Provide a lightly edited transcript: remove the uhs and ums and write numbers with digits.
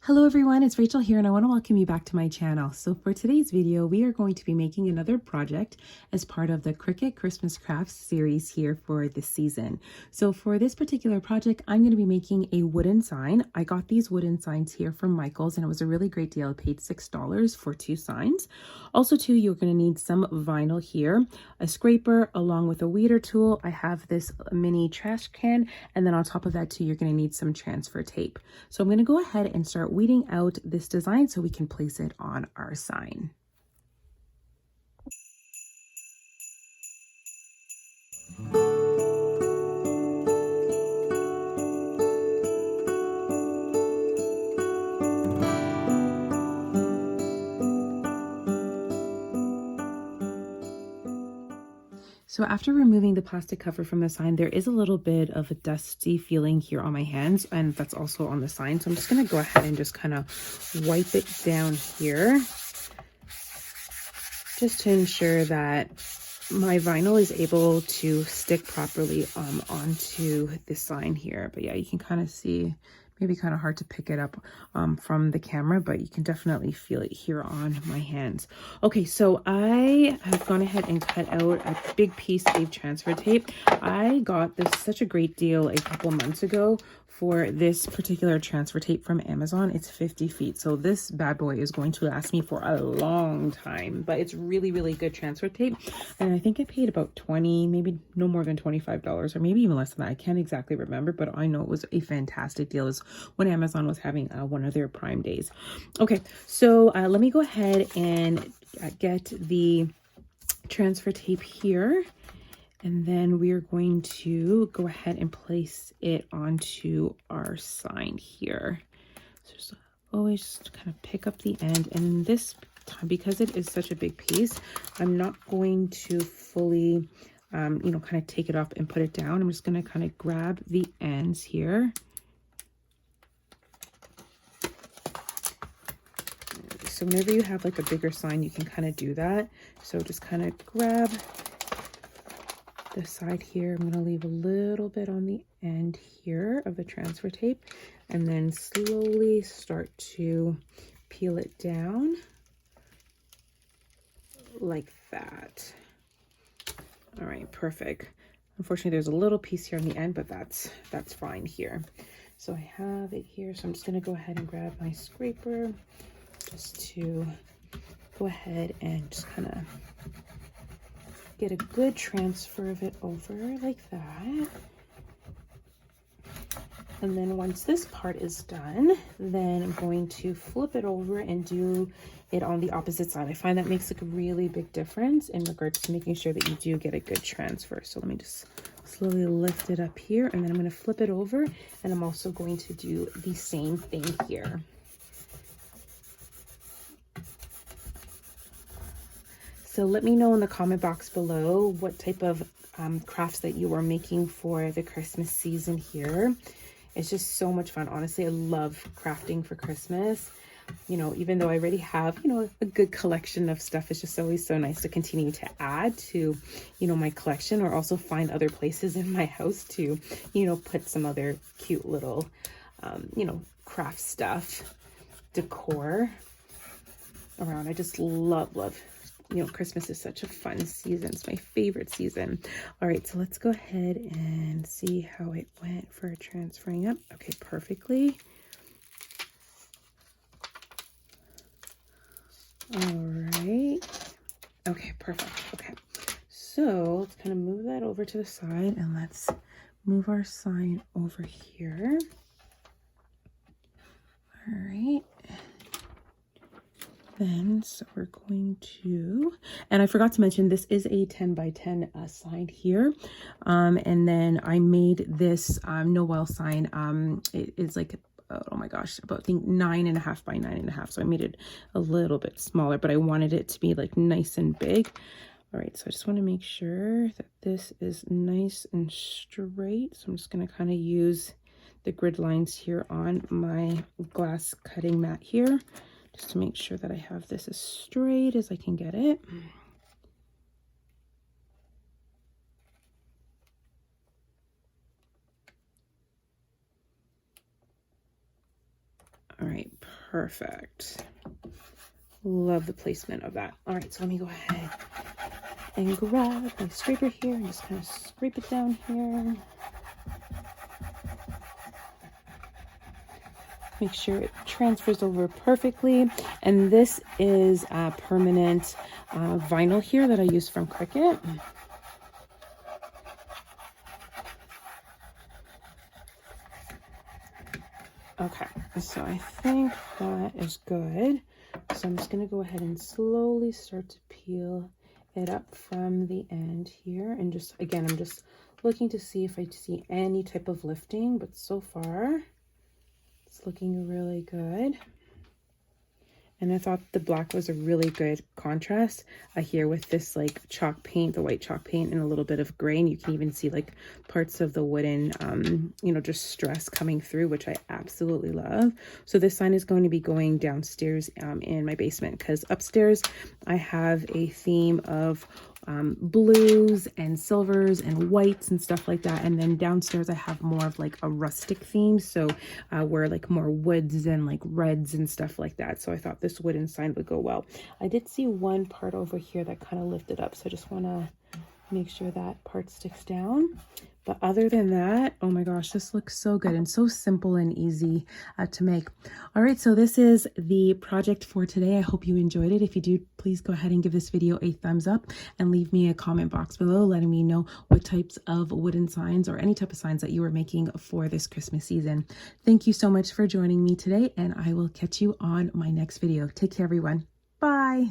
Hello everyone, it's Rachel here and I want to welcome you back to my channel. So for today's video, we are going to be making another project as part of the Cricut Christmas Crafts series here for this season. So for this particular project, I'm going to be making a wooden sign. I got these wooden signs here from Michael's and it was a really great deal. I paid $6 for 2 signs. Also too, you're going to need some vinyl here, a scraper along with a weeder tool. I have this mini trash can, and then on top of that too, you're going to need some transfer tape. So I'm going to go ahead and start weeding out this design so we can place it on our sign. So after removing the plastic cover from the sign, there is a little bit of a dusty feeling here on my hands, and that's also on the sign. So I'm just going to go ahead and just kind of wipe it down here, just to ensure that my vinyl is able to stick properly onto the sign here. But yeah, you can kind of see, maybe kind of hard to pick it up from the camera, but you can definitely feel it here on my hands. Okay, so I have gone ahead and cut out a big piece of transfer tape. I got this such a great deal a couple months ago for this particular transfer tape from Amazon. It's 50 feet. So this bad boy is going to last me for a long time, but it's really, really good transfer tape. And I think I paid about 20, maybe no more than $25, or maybe even less than that. I can't exactly remember, but I know it was a fantastic deal. It was when Amazon was having one of their Prime days. Okay, so let me go ahead and get the transfer tape here. And then we are going to go ahead and place it onto our sign here. So just always just kind of pick up the end. And this time, because it is such a big piece, I'm not going to fully, kind of take it up and put it down. I'm just going to kind of grab the ends here. So whenever you have like a bigger sign, you can kind of do that. So just kind of grab the side here. I'm going to leave a little bit on the end here of the transfer tape, and then slowly start to peel it down like that. All right, perfect. Unfortunately, there's a little piece here on the end, but that's fine here. So I have it here. So I'm just going to go ahead and grab my scraper just to go ahead and just kind of get a good transfer of it over like that. And then once this part is done, then I'm going to flip it over and do it on the opposite side. I find that makes like a really big difference in regards to making sure that you do get a good transfer. So let me just slowly lift it up here, and then I'm going to flip it over, and I'm also going to do the same thing here. So let me know in the comment box below what type of crafts that you are making for the Christmas season here. It's just so much fun. Honestly, I love crafting for Christmas. Even though I already have, a good collection of stuff, it's just always so nice to continue to add to, my collection, or also find other places in my house to, put some other cute little, craft stuff, decor around. I just love Christmas is such a fun season. It's my favorite season. All right, so let's go ahead and see how it went for transferring up. Okay, perfectly. All right. Okay, perfect. Okay, so let's kind of move that over to the side, and let's move our sign over here. All right. Then, so we're going to, and I forgot to mention, this is a 10 by 10 sign here. And then I made this Noel sign. It is like, oh my gosh, about I think 9.5 by 9.5. So I made it a little bit smaller, but I wanted it to be like nice and big. All right, so I just want to make sure that this is nice and straight. So I'm just going to kind of use the grid lines here on my glass cutting mat here, just to make sure that I have this as straight as I can get it. All right, perfect. Love the placement of that. All right, so let me go ahead and grab my scraper here and just kind of scrape it down here. Make sure it transfers over perfectly. And this is a permanent vinyl here that I use from Cricut. Okay, so I think that is good. So I'm just going to go ahead and slowly start to peel it up from the end here. And just, again, I'm just looking to see if I see any type of lifting, but so far it's looking really good. And I thought the black was a really good contrast here with this like chalk paint, the white chalk paint, and a little bit of gray. And you can even see like parts of the wooden, you know, just stress coming through, which I absolutely love. So this sign is going to be going downstairs in my basement, because upstairs I have a theme of blues and silvers and whites and stuff like that. And then downstairs I have more of like a rustic theme, so where like more woods and like reds and stuff like that. So I thought this wooden sign would go well. I did see one part over here that kind of lifted up, so I just want to make sure that part sticks down. But other than that, oh my gosh, this looks so good and so simple and easy to make. All right, so this is the project for today. I hope you enjoyed it. If you do, please go ahead and give this video a thumbs up and leave me a comment box below letting me know what types of wooden signs or any type of signs that you are making for this Christmas season. Thank you so much for joining me today, and I will catch you on my next video. Take care, everyone. Bye.